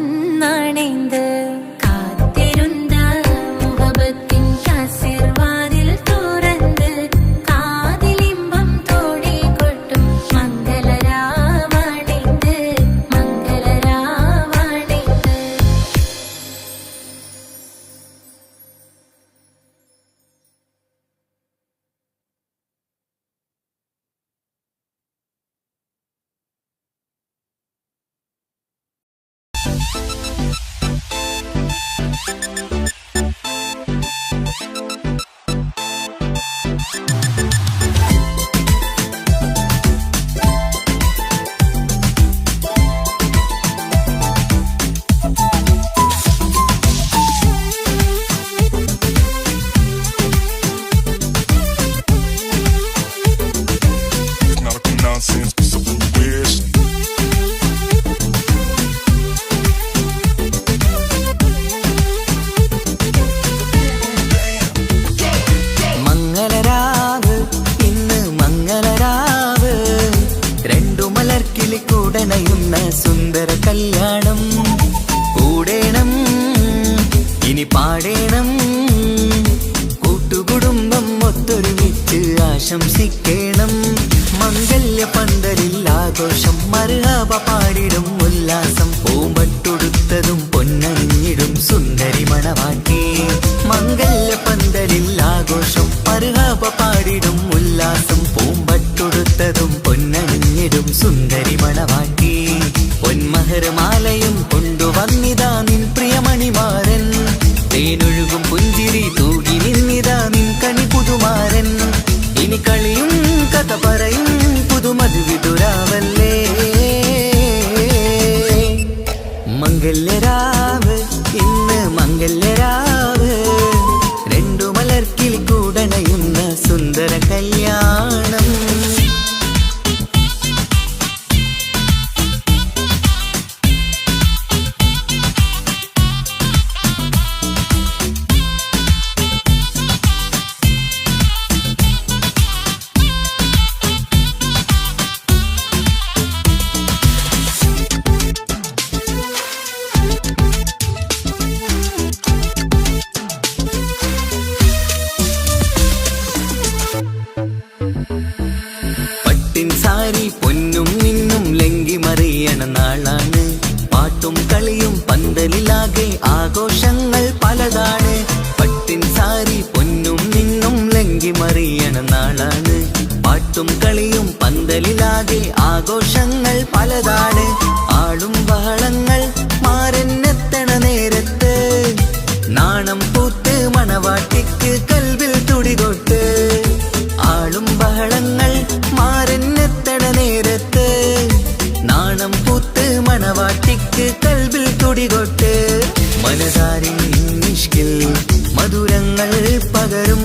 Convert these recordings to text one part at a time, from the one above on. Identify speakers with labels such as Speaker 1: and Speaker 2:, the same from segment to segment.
Speaker 1: വന്നണൈந்து കാത്തിരുന്ന മുഹബത്തിൻ കസിർവാതിൽ തുറന്ന് കാതിലിമ്പം തോടി കൊട്ടും മംഗളരാവണൈந்து മംഗളരാവണൈந்து.
Speaker 2: Nautical nonsense, piece of wish.
Speaker 3: മംഗളരാവ് ഇന്ന് മംഗളരാവ് രണ്ടു മലർക്കിളി കൂടണയുന്ന സുന്ദര കല്യാണം കൂടേണം ഇനി പാടേണം കൂട്ടുകുടുംബം ഒത്തൊരുമിച്ച് ആശംസിക്കേണം മംഗല്യ പന്തലിൽ ആഘോഷം മർഹബ പാടിടും ഉല്ലാസം പൂമ്പട്ടൊടുത്തതും പൊന്നണിഞ്ഞിടും സുന്ദരി മണവാട്ടി മംഗല്യ പന്തലിൽ ആഘോഷം മർഹബ പാടിടും ഉല്ലാസം പൂമ്പട്ടൊടുത്തതും പൊന്നണിഞ്ഞിടും സുന്ദരി മണവാട്ടി പൊന്മഹർമാലയും കൊണ്ടുവന്നിതാ നിൻ പ്രിയമണിമാരൻ തേനൊഴുകും പുഞ്ചിരി തൂകി നിന്നിതാ നിൻ കണി പുതുമാരൻ ഇനി കളിയും കഥ പറയും പുതുമധുവിതുരാവല്ലേ മംഗല്യരാവ് ഇന്ന് മംഗല്യരാവ് രണ്ടു മലർക്കിൽ കൂടണയുന്ന സുന്ദര കല്യാണം. പട്ടിൻ സാരി പൊന്നും നിന്നും ലങ്കി മറിയണ നാളാണ് പാട്ടും കളിയും പന്തലിലാകെ ആഘോഷങ്ങൾ പലതാണ് പട്ടിൻ സാരി പൊന്നും നിന്നും ലങ്കി മറിയണ നാളാണ് പാട്ടും കളിയും പന്തലിലാകെ ആഘോഷങ്ങൾ പലതാണ് ആളും ബഹളങ്ങൾ മാറന്നെത്തണ നേരത്ത് നാണം പൂത്ത് മണവാട്ടിക്ക് കൽവിൽ തുടികൊട്ട് ആളും ബഹളങ്ങൾ മാറന്നെത്തണ നേരത്ത് നാണം പൂത്ത് മണവാട്ടിക്ക് കൽവിൽ തുടികൊട്ട് മനതാരിൻ നിഷ്കിൽ മധുരങ്ങൾ പകരും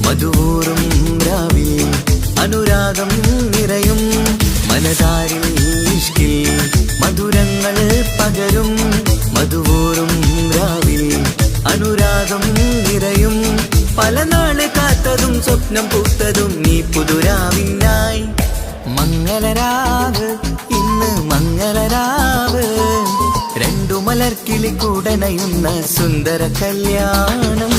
Speaker 3: മധുവൂറും രാവിൽ അനുരാഗം നിറയും മനതാരിൻ നിഷ്കിൽ മധുരങ്ങൾ പകരും മധുവൂറും രാവിൽ അനുരാഗം നിറയും പല നാള് കാത്തതും സ്വപ്നം പൂത്തതും നീ പുതുരാവിനായി മംഗളരാവ് ഇന്ന് മംഗളരാവ് രണ്ടു മലർക്കിളി കൂടണയുന്ന സുന്ദര കല്യാണം.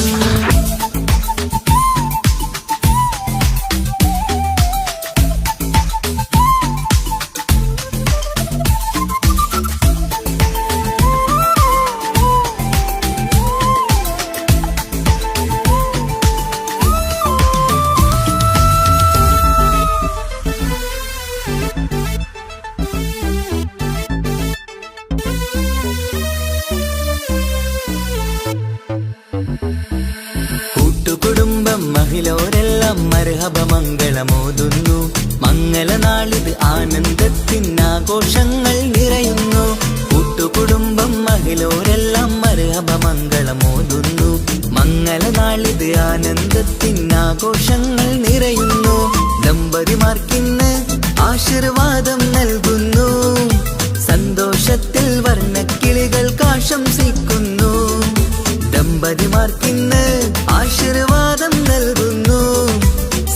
Speaker 3: കൂട്ടുകുടുംബം മഹിളോരെല്ലാം മർഹബ മംഗളമോതുന്നു മംഗളനാളിത് ആനന്ദത്തിനാഘോഷങ്ങൾ നിറയുന്നു കൂട്ടുകുടുംബം മഹിളോരെല്ലാം മർഹബ മംഗളമോതുന്നു മംഗളനാളിത് ആനന്ദത്തിനാഘോഷങ്ങൾ നിറയുന്നു ദമ്പതിമാർക്കിന്ന് ആശീർവാദം നൽകുന്നു സന്തോഷത്തിൽ വർണ്ണക്കിളികൾക്ക് ആശംസിക്കുന്നു ദമ്പതിമാർക്കിന്ന് ആശീർവാദം നൽകുന്നു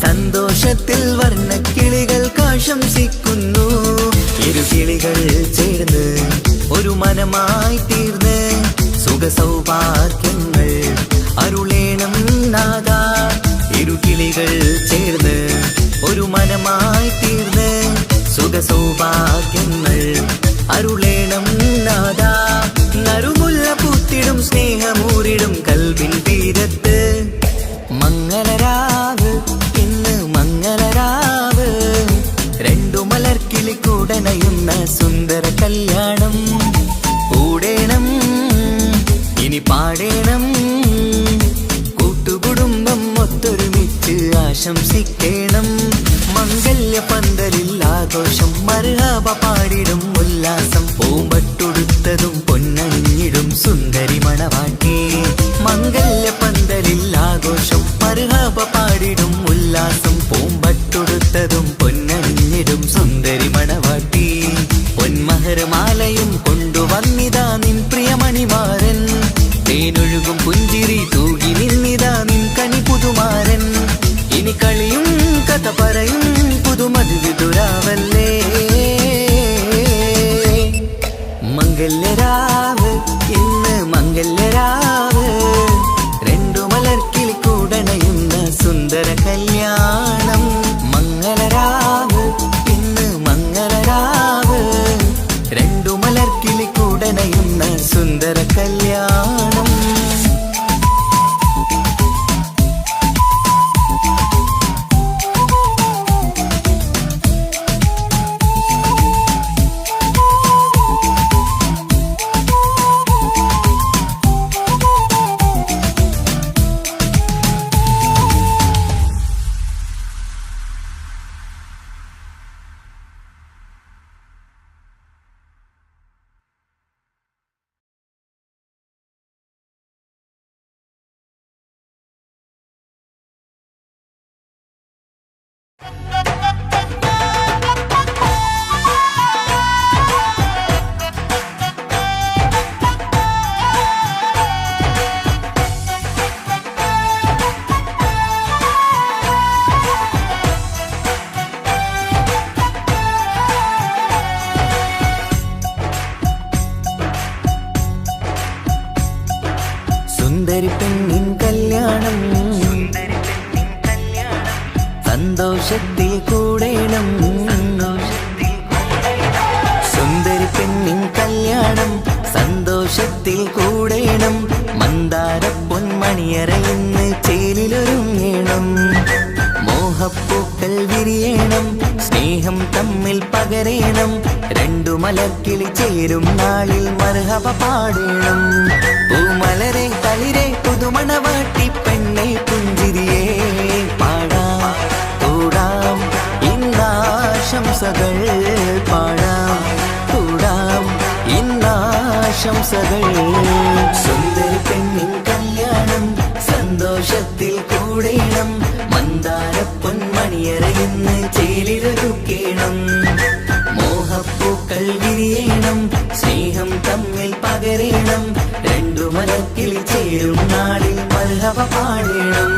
Speaker 3: സന്തോഷത്തിൽ വർണ്ണക്കിളികൾക്ക് ആശംസിക്കുന്നു ഇരുകിളികൾ ചേർന്ന് ഒരു മനമായി സുഖസൗഭാഗ്യങ്ങൾ അരുളേണം നാദ. ഇരുകിളികൾ ചേർന്ന് ഒരു മനമായി തീർന്ന് സുഖസൗഭാഗ്യങ്ങൾ അരുളേണം നാദ. നറുമുല്ല പൂത്തിടും സ്നേഹമൂരിടും കൽവിൻ തീരത്ത് മംഗളരാവ് ഇന്ന് മംഗളരാവ്. രണ്ടു മലർക്കിളിക്കൂടനയുന്ന സുന്ദര കല്യാണം കൂടേണം ഇനി പാടേണം. കൂട്ടുകുടുംബം ഒത്തൊരുമിച്ച് ആശംസിക്കേണം. മംഗല്യ പന്തലിൽ ആഘോഷം മർഹബ പാടിടും ഉല്ലാസം. പൂമ്പട്ടുടുത്തതും പൊന്നണിഞ്ഞിടും സുന്ദരി മണവാട്ടി. മംഗല്യ പന്തലിൽ ആഘോഷം മർഹബ പാടിടും ഉല്ലാസം. പൂമ്പട്ടുടുത്തതും പൊന്നണിഞ്ഞിടും സുന്ദരി മണവാട്ടി. പൊന്മഹർമാലയും കൊണ്ടുവന്നിതാ നിൻ പ്രിയമണിമാരൻ. തേനൊഴുകും പുഞ്ചിരി തൂകി നിന്നിതാ നിൻ കനി പുതുമാരൻ. ഇനി കളിയും കഥ പറയും പുതുമധുവിതുരാവല്ലേ. മംഗല്യരാവ് ഇന്ന് മംഗല്യരാവ്. രണ്ടു മലർക്കിളിക്കൂടണയുന്ന സുന്ദര കല്യാണം. മംഗളരാവ് ഇന്ന് മംഗളരാവ്. രണ്ടു മലർക്കിളിക്കൂടണയുന്ന സുന്ദര കല്യാണം. സുന്ദരി പെണ്ണിൻ കല്യാണം സന്തോഷത്തിൽ കൂടേണം. സുന്ദരി പെണ്ണിൻ കല്യാണം സന്തോഷത്തിൽ കൂടേണം. മന്ദാര പൊന്മണിയറയിന്ന് ചേലിലൊരുങ്ങേണം. മോഹപ്പൂക്കൾ വിരിയണം സ്നേഹം തമ്മിൽ പകരേണം. രണ്ടു മലർക്കിളി ചേരും നാളിൽ മർഹബ പാടേണം. പൂമലരെ തളിരെ പുതുമണവാട്ടി പെണ്ണെ പുഞ്ചിരിയേ പാടാം കൂടാം ഇന്നാശംസകൾ. പാടാം കൂടാം ഇന്നാശംസകൾ. സുന്ദരി പെണ്ണിൻ കല്യാണം സന്തോഷത്തിൽ കൂടേണം. മന്ദാര പൊന്മണിയറയിന്ന് ചേലിലൊരുക്കേണം. മോഹപ്പൂക്കൾ വിരിയണം സ്നേഹം തമ്മിൽ പകരേണം. രണ്ടു മലക്കിളി ചേരും നാളിൽ മർഹബ പാടേണം.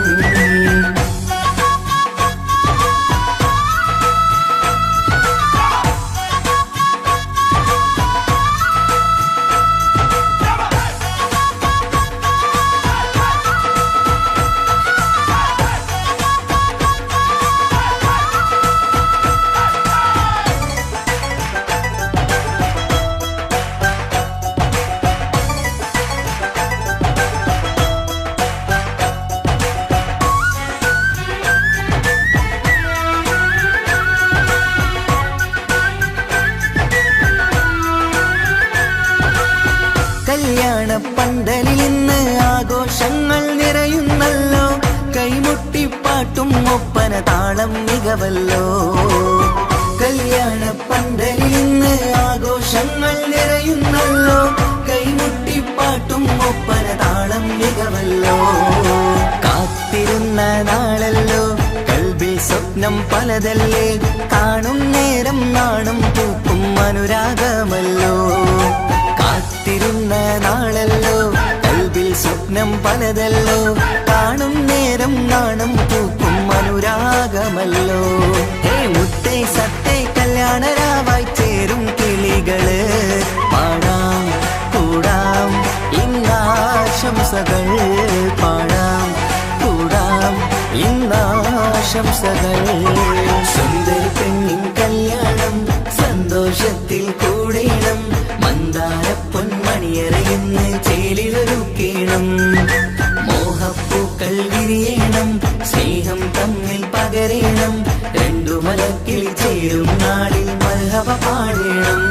Speaker 3: കല്യാണ പന്തലിൽ ഇന്ന് ആഘോഷങ്ങൾ നിറയുന്നല്ലോ. കൈമുട്ടിപ്പാട്ടും ഒപ്പന താളം മികവല്ലോ. കല്യാണ പന്തലിൽ ഇന്ന് ആഘോഷങ്ങൾ നിറയുന്നല്ലോ. കൈമുട്ടിപ്പാട്ടും ഒപ്പന താളം മികവല്ലോ. കാത്തിരുന്ന നാളല്ലോ കൽബിൽ സ്വപ്നം പലതല്ലേ. കാണും നേരം നാണം പൂക്കും അനുരാഗമല്ലോ. കാത്തിരുന്ന നാളല്ലോ കൽബിൽ സ്വപ്നം പലതല്ലോ. കാണും നേരം നാണം പൂക്കും അനുരാഗമല്ലോ. ഹേ മുത്തേ സത്തേ കല്യാണരാവായി ചേരും കിളികള്. പാടാം കൂടാം ഇന്നാ ഇന്നാശംസകൾ പാടാം കൂടാം ഇന്നാശംസകൾ സുന്ദരി പെണ്ണിൻ കല്യാണം സന്തോഷത്തിൽ കൂടേണം മന്ദാര പൊന്മണിയറയെന്ന് ചേലിലൊരുക്കേണം മോഹപ്പൂക്കൾ വിരിയണം സ്നേഹം തമ്മിൽ പകരേണം രണ്ടു മലക്കിൽ ചേരും നാളിൽ മർഹബ പാടേണം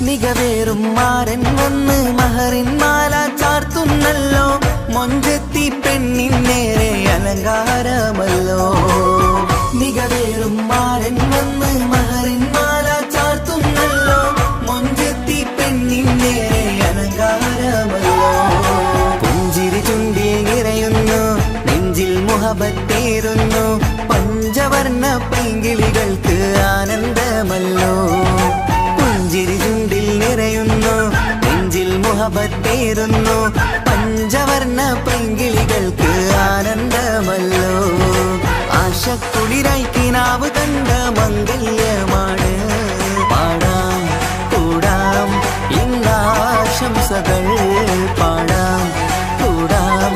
Speaker 3: മികവേറും മാരൻ വന്ന് മഹറിൻ മാല ചാർത്തുന്നല്ലോ മൊഞ്ചെത്തി പെണ്ണിൻ നേരെ അലങ്കാരമല്ലോ മികവേറും മാരൻ വന്ന് മഹറിൻ മാല ചാർത്തുന്നല്ലോ മൊഞ്ചെത്തി പെണ്ണിൻ നേരെ അലങ്കാരമല്ലോ പുഞ്ചിരി ചുണ്ടിൽ നിറയുന്നു നെഞ്ചിൽ മുഹബത്തേറുന്നു പഞ്ചവർണ്ണ പൈങ്കിളികൾക്ക് ആനന്ദമല്ലോ പുഞ്ചിരി ചുണ്ടിൽ നിറയുന്നു നെഞ്ചിൽ മുഹബത്തേറുന്നു പഞ്ചവർണ്ണ പൈങ്കിളികൾക്ക് ആനന്ദമല്ലോ ആശക്കുളിരായി കിനാവ് കണ്ട മംഗല്യമാണ് പാടാം കൂടാം ഇന്നാശംസകൾ പാടാം കൂടാം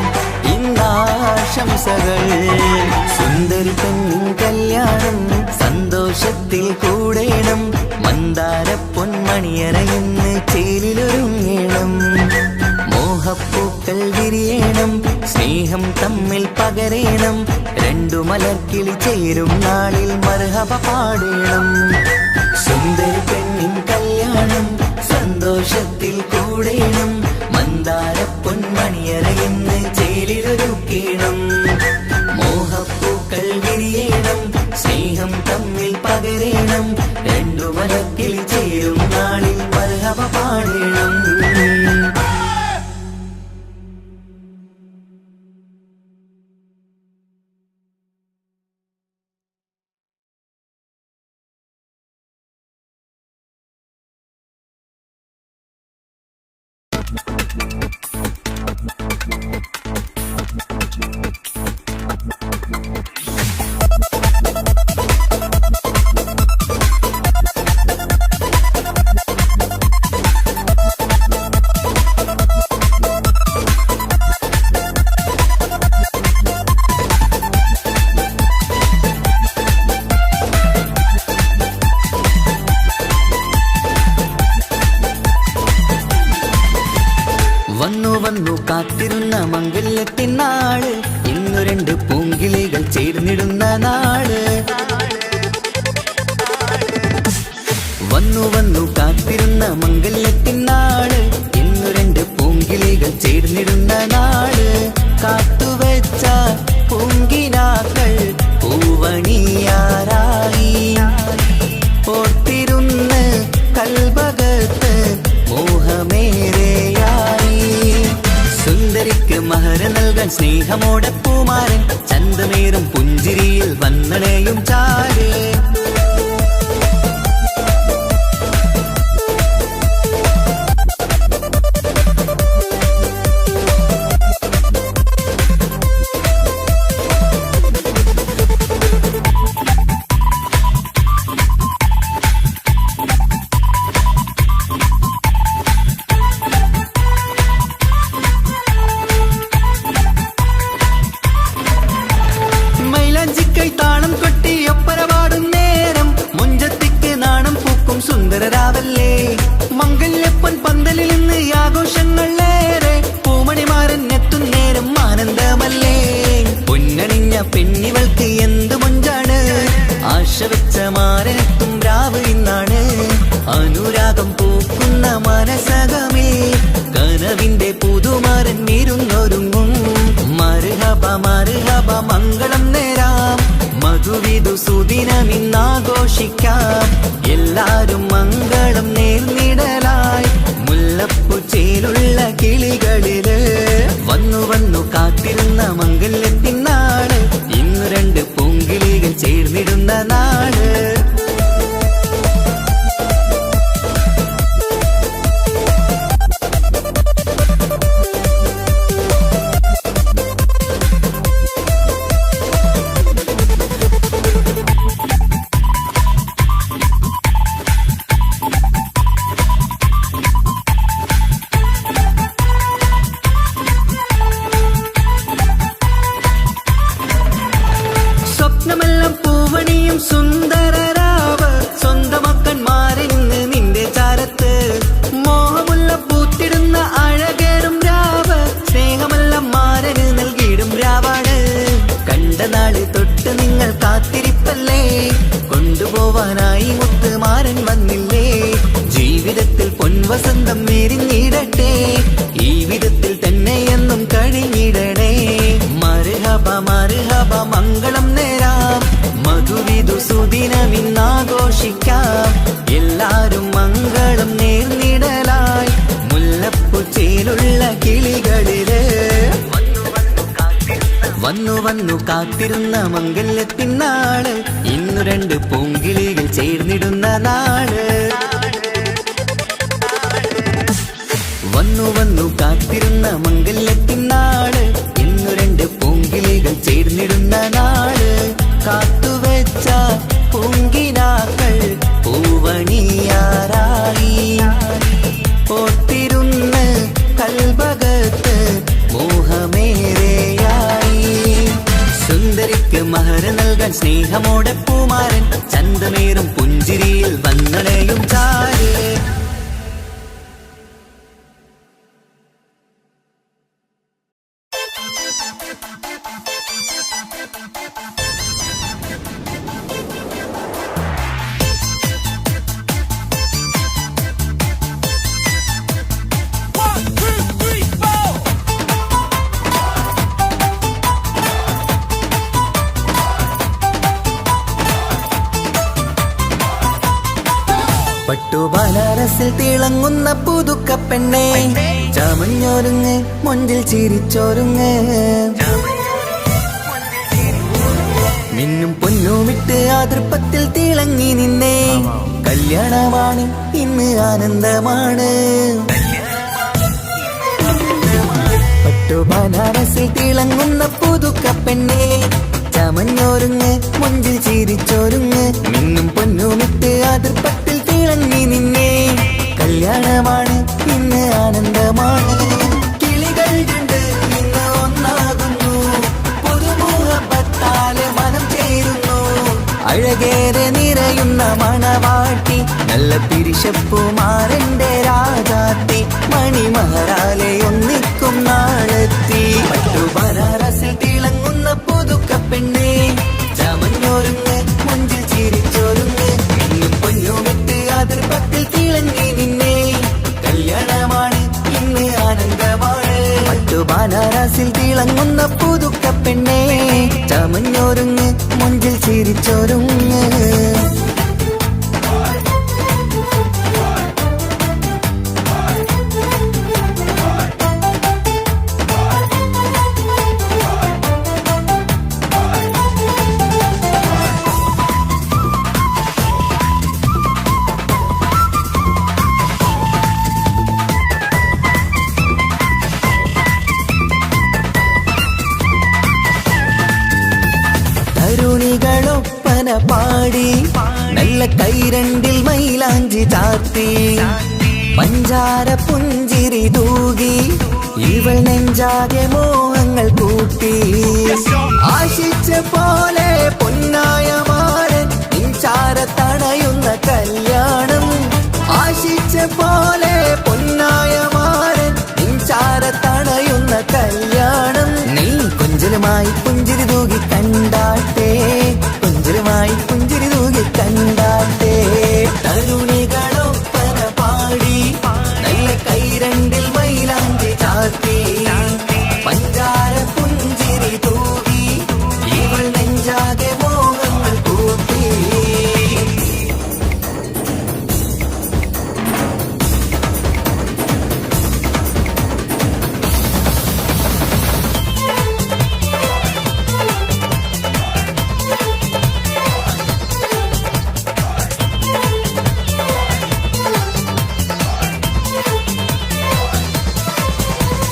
Speaker 3: ഇന്നാശംസകൾ സുന്ദരി പെണ്ണിൻ കല്യാണം സന്തോഷത്തിൽ കൂടേണം മന്ദാര പൊന്മണിയറയെന്ന് ചേലിലൊരുങ്ങേണം മോഹപ്പൂക്കൾ വിരിയണം സ്നേഹം തമ്മിൽ പകരേണം രണ്ടു മലർക്കിളി ചേരും നാളിൽ മർഹബ പാടേണം സുന്ദരി പെണ്ണിൻ കല്യാണം സന്തോഷത്തിൽ കൂടേണം മന്ദാര പൊന്മണിയറയെന്ന് ചേലിലൊരുക്കേണം മോഹപ്പൂക്കൾ വിരിയണം സ്നേഹം തമ്മിൽ പകരേണം രണ്ടു മലക്കിൽ ചേരും നാളിൽ മർഹബ പാടേണം വന്നു കാത്തിരുന്ന മംഗല്യത്തിൻ നാള് ഇന്നു രണ്ട് പൂങ്കിളികൾ ചേർന്നിടുന്ന നാള് വന്നു കാത്തിരുന്ന മംഗല്യത്തിൻ നാള് ഇന്നു രണ്ട് പൂങ്കിളികൾ ചേർന്നിടുന്ന നാള് കാത്തുവെച്ച പൂങ്കിനാക്കൾ പൂവണിയാറായി ഓർത്തിരുന്ന് കൽബകത്ത് മോഹമേറെയായി സുന്ദരിക്ക് മഹർ നൽകാൻ സ്നേഹമോടെ പൂമാരൻ ചന്തമേറും പുഞ്ചിരിയിൽ വന്നണയും ചാരേ സുന്ദരരാവല്ലേ മംഗല്യപ്പൻ പന്തലിൽ നിന്ന് ആഘോഷങ്ങളേറെ പൂമണിമാരൻ എത്തുന്നേരം ആനന്ദമല്ലേ പൊന്നണിഞ്ഞ പെണ്ണിവൾക്ക് എന്ത് മൊഞ്ചാണ് ആശ വെച്ച മാരനെത്തും രാവ് ഇന്നാണ് അനുരാഗം പൂക്കുന്ന മനസകമേ കനവിന്റെ പുതുമാരൻ ഇരുന്നൊരുങ്ങും മർഹബ മർഹബ മംഗളം നേരാം മധുവിധു സുദിനമിന്നാഘോഷിക്കാം എല്ലാരും മംഗളം നേർന്നിടലായി മുല്ലപ്പൂ ചേലുള്ള കിളികളില് വന്നു കാത്തിരുന്ന മംഗല്യത്തിൻ നാള് ഇന്നു രണ്ട് പൂങ്കിളികൾ ചേർന്നിടുന്ന നാള് ബന്ധം വിരിഞ്ഞിടട്ടെ, ഈ വിധത്തിൽ തന്നെ എന്നും കഴിഞ്ഞിടണേ. മർഹബ മർഹബ മംഗളം നേരാം, മധുവിധു സുദിനമിന്നാഘോഷിക്കാം. എല്ലാരും മംഗളം നേർന്നിടലായി മുല്ലപ്പൂച്ചേലുള്ള കിളികളില് വന്നു വന്നു കാത്തിരുന്ന മംഗല്യത്തിനാള്, ഇന്നു രണ്ട് പൂങ്കിളികൾ ചേർന്നിടുന്ന നാട്. വന്നു വന്നു കാത്തിരുന്ന മംഗല്യത്തിനാള്, ഇന്നു രണ്ട് പൂങ്കിളികൾ ചേർന്നിടുന്ന നാട്. കാത്തുവെച്ച പൂങ്കിനാക്കൾ പൂവണിയാറായി, ഓർത്തിരുന്ന് കൽബകത്ത് മോഹമേറെയായി. സുന്ദരിക്ക് മഹർ നൽകാൻ സ്നേഹമോടെ പൂമാരൻ, ചന്തമേറും പുഞ്ചിരിയിൽ വന്നണയും ചാര്. പട്ടുബനാറസിൽ തിളങ്ങുന്ന പുതുക്കപ്പെണ്ണേ, ചമഞ്ഞൊരുങ്ങ് മുഞ്ചിൽ ചിരിച്ചൊരുങ്ങ്. മിന്നും പൊന്നുമിട്ട് ആതൃപ്പത്തിൽ തിളങ്ങി നിന്നേ, കല്യാണമാണ് ഇന്ന് ആനന്ദമാണ്. പട്ടുബനാറസിൽ തിളങ്ങുന്ന പുതുക്കപ്പെണ്ണേ, ചമഞ്ഞൊരുങ്ങ് മുഞ്ചിൽ ചിരിച്ചൊരുങ്ങ്. മിന്നും പൊന്നുമിട്ട് ആതൃപ്പത്തിൽ തിളങ്ങി നിന്നേ, കല്യാണമാണ് ഇന്ന് ആനന്ദമാണ്. കിളികൾ കണ്ട് ഇന്ന് ഒന്നാകുന്നു, പുതുമുഹബത്താല് മനം ചേരുന്നു. അഴകേറെ നിറയുന്ന മണവാട്ടി, നല്ല പിരിശപ്പുമാരന്റെ രാജാത്തി, മണിമഹറാലെ ഒന്നിക്കും നാളെത്തി. പട്ടുബനാറസിൽ തിളങ്ങുന്ന പുതുക്കപ്പെണ്ണേ, ചമഞ്ഞൊരുങ്ങ് മുഞ്ചിൽ ചിരിച്ചൊരുങ്ങ്. ഇന്നും പൊന്നുമിട്ട് ആതൃപ്പത്തിൽ തിളങ്ങി നിന്നേ, കല്യാണമാണ് ഇന്ന് ആനന്ദമാണ്. പട്ടുബനാറസിൽ തിളങ്ങുന്ന പുതുക്കപ്പെണ്ണേ, ചമഞ്ഞൊരുങ്ങ് മുഞ്ചിൽ ചിരിച്ചൊരുങ്ങ്. തരുണികളൊപ്പന പാടി, നല്ല കൈരണ്ടിൽ മൈലാഞ്ചി ചാർത്തി, പഞ്ചാര പുഞ്ചിരി തൂകി, ഇവൾ നെഞ്ചാകെ മോഹങ്ങൾ കൂട്ടി. ആശിച്ച പോലെ പൊന്നായ മാരൻ നിൻചാരത്തണയുന്ന കല്യാണം, ആശിച്ച പോലെ പൊന്നായ മാരൻ നിൻചാരത്തണയുന്ന കല്യാണം. നീ കൊഞ്ചലുമായി പുഞ്ചിരി തൂകി കണ്ടാട്ടെ, കൊഞ്ചലുമായി പുഞ്ചിരി തൂകി കണ്ടാട്ടെ. തരുണികളൊപ്പന പാടി, നല്ല കൈരണ്ടിൽ മൈലാഞ്ചി ചാർത്തി, പഞ്ചാര പുഞ്ചിരി തൂകി, ഇവൾ നെഞ്ചാകെ മോഹങ്ങൾ കൂട്ടി.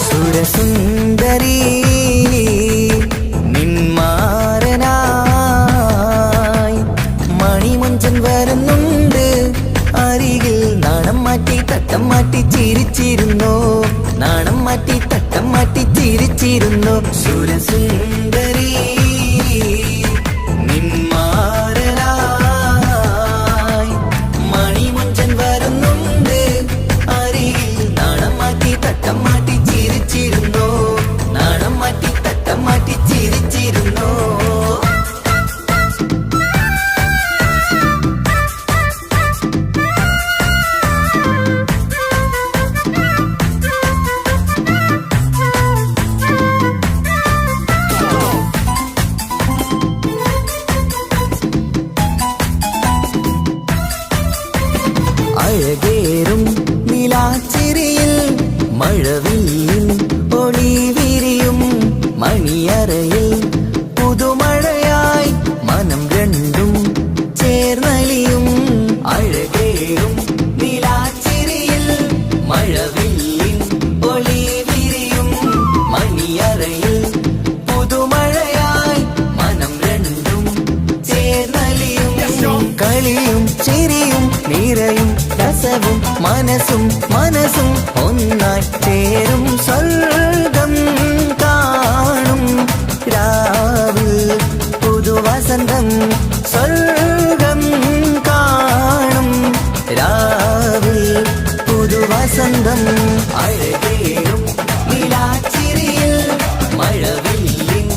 Speaker 3: സുരസുന്ദരി നിന്മാരനായി മണിമുഞ്ചൻ വരുന്നുണ്ട് അരികിൽ. നാണം മാറ്റി തട്ടം മാറ്റി ചിരിച്ചിരുന്നു, നാണം മാറ്റി തട്ടം മാറ്റി ചിരിച്ചിരുന്നു. സുരസുന്ദരി നിന്മാരനായി മണിമുഞ്ചൻ വരുന്നുണ്ട് അരികിൽ. നാണം മാറ്റി തട്ടം മാറ്റി ചിരിച്ചിരുന്നു, നാണം മാറ്റി തട്ടം മാറ്റി ചിരിച്ചിരുന്നു. അഴകേറും നിലാച്ചിരിയിൽ മഴവില്ലിൻ ഒളി വിരിയും മണിയറയിൽ പുതുമഴയായി മനം രണ്ടും ചേർന്നലിയും അഴകേറും നിലാച്ചിരിയിൽ മഴവില്ലിൻ ഒളി വിരിയും മണിയറയിൽ പുതുമഴയായി മനം രണ്ടും ചേർന്നലിയും കളിയും ചിരിയും നിറയും രസവും മനസ്സും മനസ്സും ഒന്നായി ചേരും സ്വർഗം കാണും രാവിൽ പുതുവസന്തം സ്വർഗം കാണും രാവിൽ പുതുവസന്തം അഴകേറും നിലാച്ചിരിയിൽ മഴവില്ലിൻ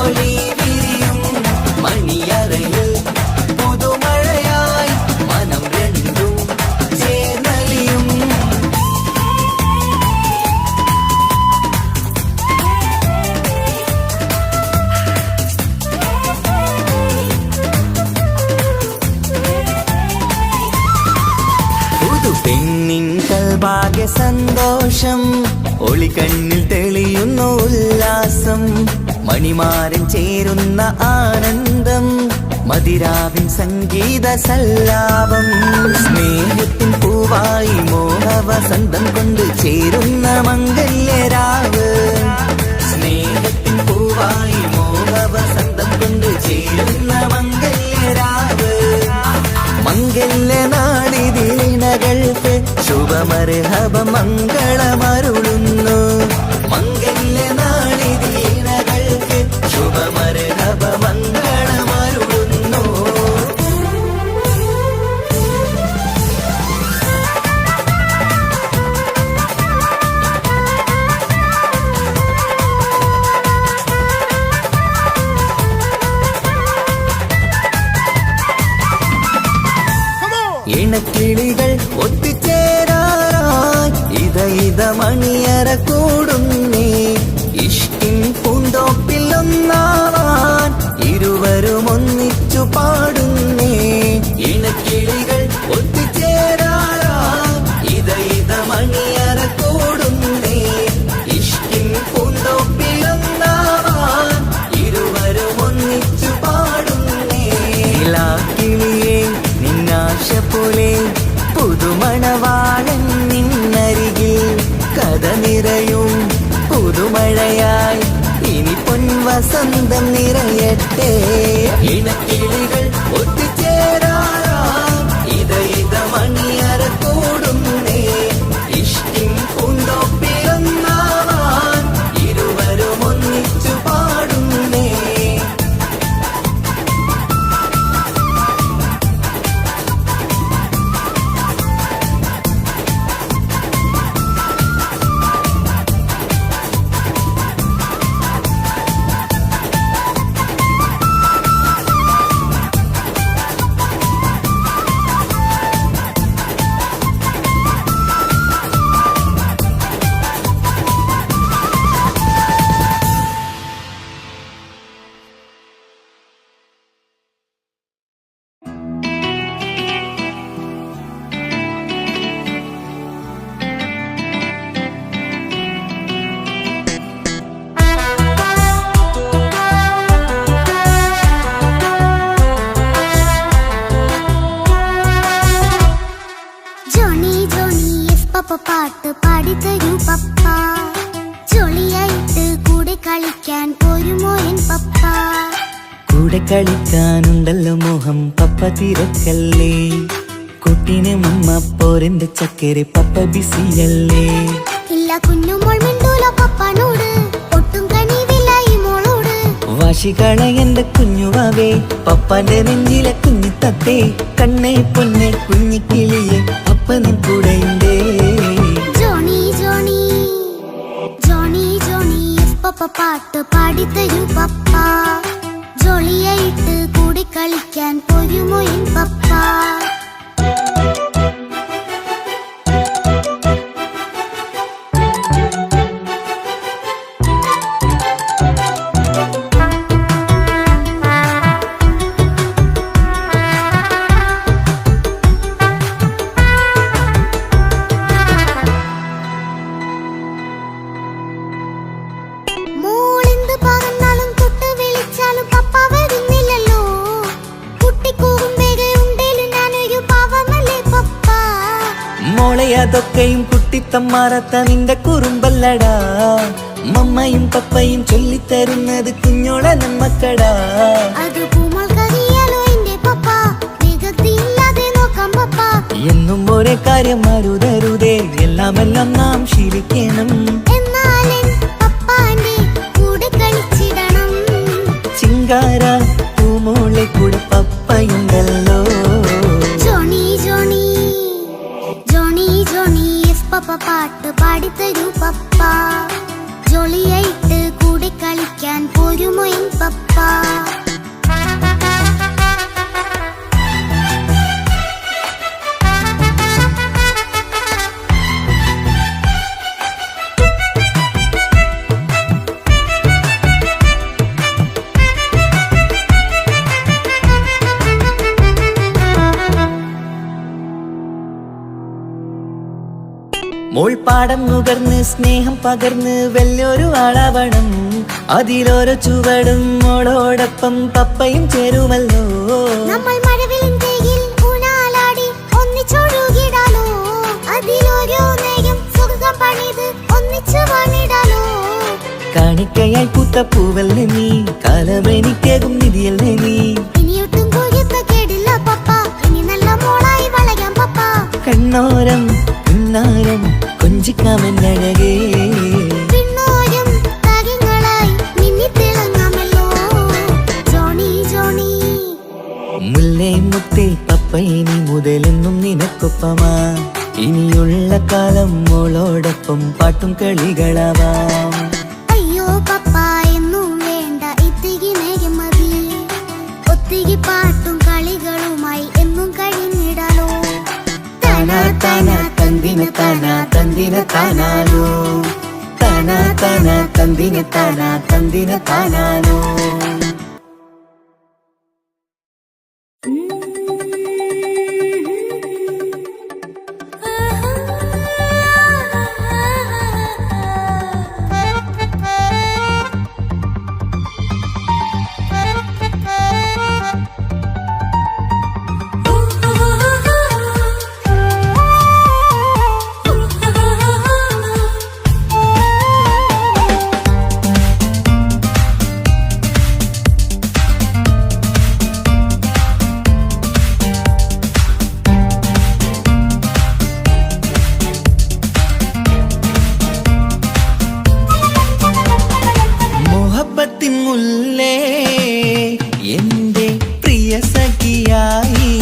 Speaker 3: ഒളി വിരിയും മണിയറയിൽ പുതുമഴയായി മനം രണ്ടും ചേർന്നലിയും പെണ്ണിൻ കൽഭാഗ്യ സന്തോഷം ഒളിക്കണ്ണിൽ തെളിയുന്നു ഉല്ലാസം മണിമാരൻ ചേരുന്ന ആനന്ദം മതിരാവിൻ സംഗീത സല്ലാപം സ്നേഹത്തിൻ പൂവായി മോഹവസന്തം കൊണ്ട് ചേരുന്ന മംഗല്യരാവ് സ്നേഹത്തിൻ പൂവായി മോഹവസന്തം കൊണ്ട് ചേരുന്ന മംഗല്യരാവ് മംഗല്യ നാടിദീനകൾക്ക് ശുഭമർഹബ മംഗളമരുളുന്നു മംഗല്യ നാടിദീനകൾക്ക് ശുഭമർഹബ മംഗളമരുളുന്നു ഇണക്കിളികൾ ഒത്തുചേരാറായി ഇത മണിയറ കൂടുന്നേ ഇഷ്കിൻ പൂന്തോപ്പിൽ ഒന്നാവാൻ ഇരുവരും ഒന്നിച്ചു പാടുന്നേ ഇണക്കിളികൾ ഒത്തുചേരാറായി ഇത മണിയറ കൂടുന്നേ ഇഷ്കിൻ പൂന്തോപ്പിൽ ഒന്നാവാൻ ഇരുവരും ഒന്നിച്ചു പാടുന്നേ കിളിയേ നിന്നാശ പോലെ പുതുമണവാളൻ നിന്നരികിൽ കഥ നിറയും പുതുമഴയായി ഇനി പൊൻവസന്തം നിറയട്ടെ ഇണക്കിളികൾ ഒത്തുചേരാറാം ഇത മണിയറ കൂടുന്നേ ഇഷ്ടിൻ പൂന്തോപ്പിലൊന്നാവാൻ ഇരുവരും ഒന്നിച്ചു പാടുന്നേ
Speaker 4: പാട്ട് പാടിത്തരൂ പപ്പ ജോളിയായിട്ട് കൂടെ കളിക്കാൻ പോരുമോ എൻ പപ്പ
Speaker 3: കൂടെ കളിക്കാനുണ്ടല്ലോ മോഹം പപ്പ തിരക്കല്ലേ കുട്ടിനെ മുമ്മ പോരെന്റെ ചക്കര പപ്പ ബിസിയല്ലേ
Speaker 4: ഇല്ല കുഞ്ഞുമോൾ മിണ്ടൂല പപ്പനോട് ഒട്ടും കനിവില്ല ഈ മോളോട്
Speaker 3: വാശികള എന്റെ കുഞ്ഞുവാവേ പപ്പാന്റെ നെഞ്ചിലെ കുഞ്ഞിത്തത്തേ കണ്ണേ പൊന്നെ കുഞ്ഞിക്കിളിയെ അപ്പനും കൂടെയുണ്ടേ
Speaker 4: ജോണി ജോണി ജോണി ജോണി പപ്പ പാട്ട് പാടിത്തരൂ പപ്പ ജോളിയായിട്ട് കൂടെ കളിക്കാൻ പോരുമോ എൻ പപ്പ
Speaker 3: അതൊക്കെയും കുട്ടിത്തമ്മാറത്ത നിന്റെ കുറുമ്പല്ലടാ. മമ്മയും പപ്പയും ചൊല്ലിത്തരുന്നത് കുഞ്ഞോളെ നമ്മക്കടാ.
Speaker 4: അത് പൂമൾ കറിയാലോ എന്റെ പപ്പ, വികൃതിയില്ലാതെ നോക്കാം പപ്പ.
Speaker 3: എന്നും ഒരേ കാര്യം അരുതരുതേ, എല്ലാം നാം ശീലിക്കണം.
Speaker 4: എന്നാലും പപ്പാന്റെ കൂടെ കളിച്ചിടണം.
Speaker 3: ചിങ്കാര പൂമോളെ കൂടെ പപ്പയുണ്ടല്ലോ.
Speaker 4: Johnny Johnny Johnny Johnny yes papa പാട്ട് പാടിത്തരൂ പപ്പ. ജോളിയായിട്ട് കൂടെ കളിക്കാൻ പോരുമോ എൻ പപ്പ.
Speaker 3: മോൾ പാടം നുകർന്ന് സ്നേഹം പകർന്ന് വലിയൊരു ആളാവണം. അതിലോരോ ചുവടും മോളോടൊപ്പം പപ്പയും ചേരുമല്ലോ.
Speaker 4: നമ്മൾ മഴവിലും തേയിൽ ഊനാലാടി ഒന്നിച്ചൊഴുകിടാലോ. അതിലോരോ നേരം സുഖം പണിത് ഒന്നിച്ചു വാണിടാലോ.
Speaker 3: കാണിക്കയായി പൂത്ത പൂവല്ലേ നീ, കാലമെനിക്കേകും നിധിയല്ലേ നീ.
Speaker 4: ഇനിയൊട്ടും കൂടിയപ്പ കേടില്ല പപ്പ, ഇനി നല്ല മോളായി വളയാം പപ്പ.
Speaker 3: കണ്ണോരം പിന്നാരം കൊഞ്ചിക്കാമെന്നഴകേ.
Speaker 4: പിന്നോരം താരങ്ങളായി മിന്നിത്തിളങ്ങാമല്ലോ. ജോണി ജോണി
Speaker 3: മുല്ലേ മുത്തേ പപ്പ ഇനി മുതലെന്നും നിനക്കൊപ്പമാ. ഇനിയുള്ള കാലം മോളോടൊപ്പം പാട്ടും കളികളാവാം.
Speaker 4: അയ്യോ പപ്പ എന്നും വേണ്ട ഇത്തിരി നേരം മതി. ഒത്തിരി പാട്ടും കളികളുമായി എന്നും കഴിഞ്ഞിടാലോ.
Speaker 3: താനാ താനാ തന്തിന താനാ തന്തിന താനാനോ. താനാ താനാ തന്തിന താനാ തന്തിന താനാനോ. മുല്ലേ എന്റെ പ്രിയ സഖിയായി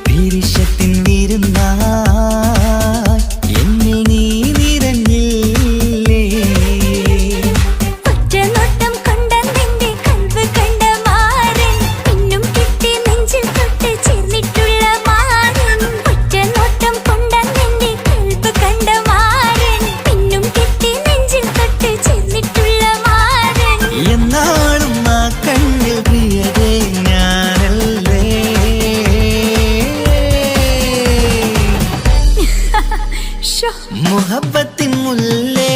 Speaker 3: പിരിശത്തിൻ വിരുന്നായി എന്നിൽ നീ നിറഞ്ഞില്ലേ.
Speaker 1: ഒറ്റനോട്ടം കൊണ്ട നിന്റെ കൽവ് കണ്ട മാരൻ, പിന്നും കിട്ടി നെഞ്ചിൽ തൊട്ട് ചേർന്നിട്ടുള്ള മാരൻ. ഒറ്റനോട്ടം കൊണ്ട നിന്റെ കൽവ് കണ്ട മാരൻ, പിന്നും കിട്ടി നെഞ്ചിൽ തൊട്ട് ചേർന്നിട്ടുള്ള മാരൻ.
Speaker 3: എന്നാളും ആ കണ്ണിൽ പ്രിയതേ ഞാനല്ലേ. മുഹബത്തിൻ മുല്ലേ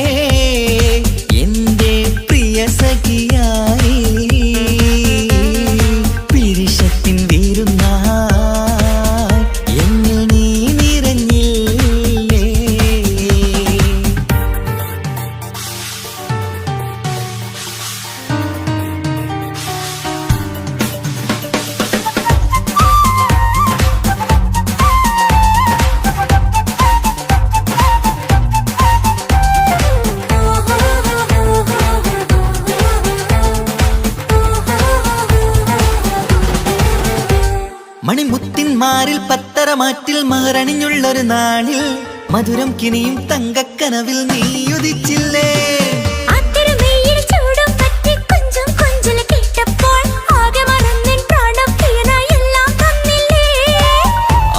Speaker 3: എന്റെ പ്രിയ സഖിയായി പിരിശത്തിൻ വിരുന്നായി എന്നിൽ നീ നിറഞ്ഞില്ലേ. മണിമുത്തിന്മാരിൽ പത്തരമാറ്റിൽ മഹറണിഞ്ഞുള്ളൊരു നാളിൽ മധുരം കിനിയും തങ്കക്കനവിൽ നീ ഉദിച്ചില്ലേ.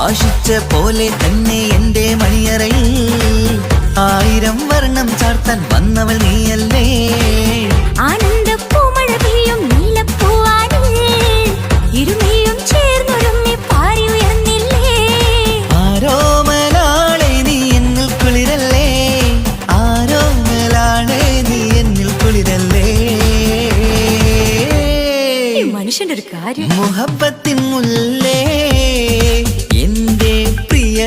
Speaker 3: ആശിച്ച പോലെ തന്നെ എന്റെ മണിയറയിൽ 1000 വർണ്ണം ചാർത്താൻ വന്നവൾ നീയല്ലേ.
Speaker 1: ആനന്ദ പൂമഴ പെയ്യും നീലപ്പൂവാനിൽ ഇരുമയും ചേർന്നൊരുമ്മി പാറി ഉയർന്നില്ലേ.
Speaker 3: ആരോമലാളെ നീ എന്നിൽ കുളിരല്ലേ. ആരോമലാളെ നീ എന്നിൽ കുളിരല്ലേ.
Speaker 1: മനുഷ്യന്റെ ഒരു കാര്യം.
Speaker 3: മുഹബത്തിൻ മുല്ലേ എന്റെ പ്രിയ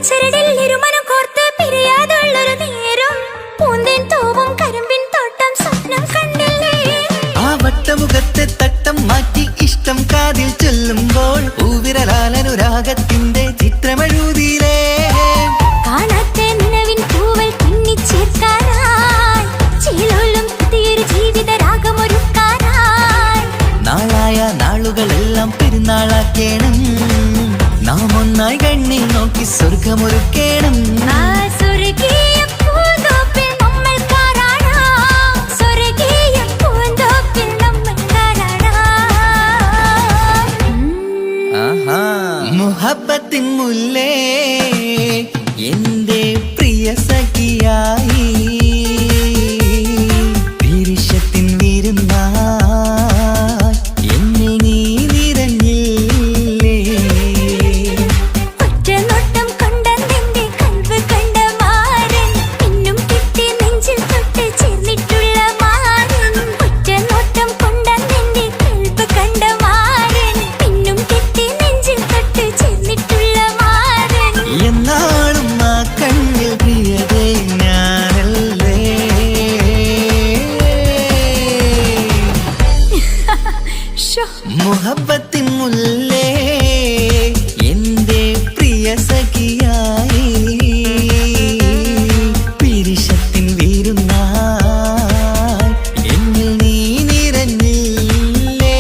Speaker 1: ചരടിൽ ഇരുമനം കോർത്ത് പിരിയാതുള്ളൊരു നേരം പൂന്തേൻ തൂവും കരിമ്പിൻ തോട്ടം സ്വപ്നം കണ്ടില്ലേ
Speaker 3: ആ വട്ടമുഖത്തെ തട്ടം മാറ്റി ഇഷ്ടം കാതിൽ ചൊല്ലുമ്പോൾ പൂവിരലാലനുരാഗത്തിന്റെ ചിത്രമെഴുതിയിലേ
Speaker 1: കാണാത്ത നിലവിൻ പൂവൽ പിന്നിച്ചേർക്കാനായി ചിലോലും പുതിയൊരു ജീവിത രാഗമൊരുക്കാനായി
Speaker 3: നാളായ നാളുകളെല്ലാം പെരുന്നാളാക്കേണം നാം ഒന്നായി കണ്ണിൽ നോക്കി സ്വർഗമൊരുക്കേണം
Speaker 1: ആ സ്വർഗീയ പൂന്തോപ്പിൽ നമ്മൾ കാണാം സ്വർഗീയ പൂന്തോപ്പിൽ നമ്മൾ കാണാം
Speaker 3: മുഹബത്തിൻ മുല്ലേ എന്റെ പ്രിയ സഖിയായി വിരിശത്തിൻ വിരുന്നായി എന്നിൽ നീ നിറഞ്ഞില്ലേ
Speaker 1: ഒറ്റനോട്ടം കൊണ്ടെന്റെ കൽവ് കണ്ട മാരൻ പിന്നും കിട്ടി നെഞ്ചിൽ തൊട്ട് ചേർന്നിട്ടുള്ള മാരൻ ഒറ്റനോട്ടം കൊണ്ടെന്റെ കൽവ് കണ്ട മാരൻ പിന്നും കിട്ടി നെഞ്ചിൽ തൊട്ട് ചേർന്നിട്ടുള്ള മാരൻ
Speaker 3: എന്നാളും ആ കണ്ണിൽ പ്രിയതേ ഞാനല്ലേ മുഹബത്തിൻ മുല്ലേ എന്റെ പ്രിയ സഖിയായി പിരിശത്തിൻ വീരുന്നായി എന്നിൽ നീ നിറഞ്ഞില്ലേ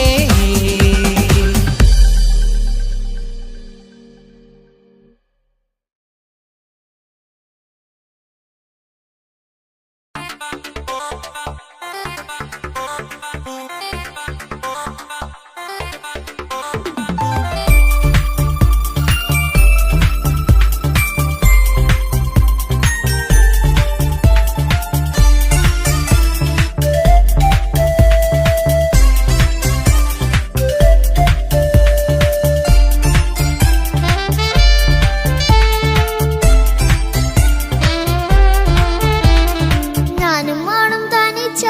Speaker 4: ഞാനും മോണും തനിച്ച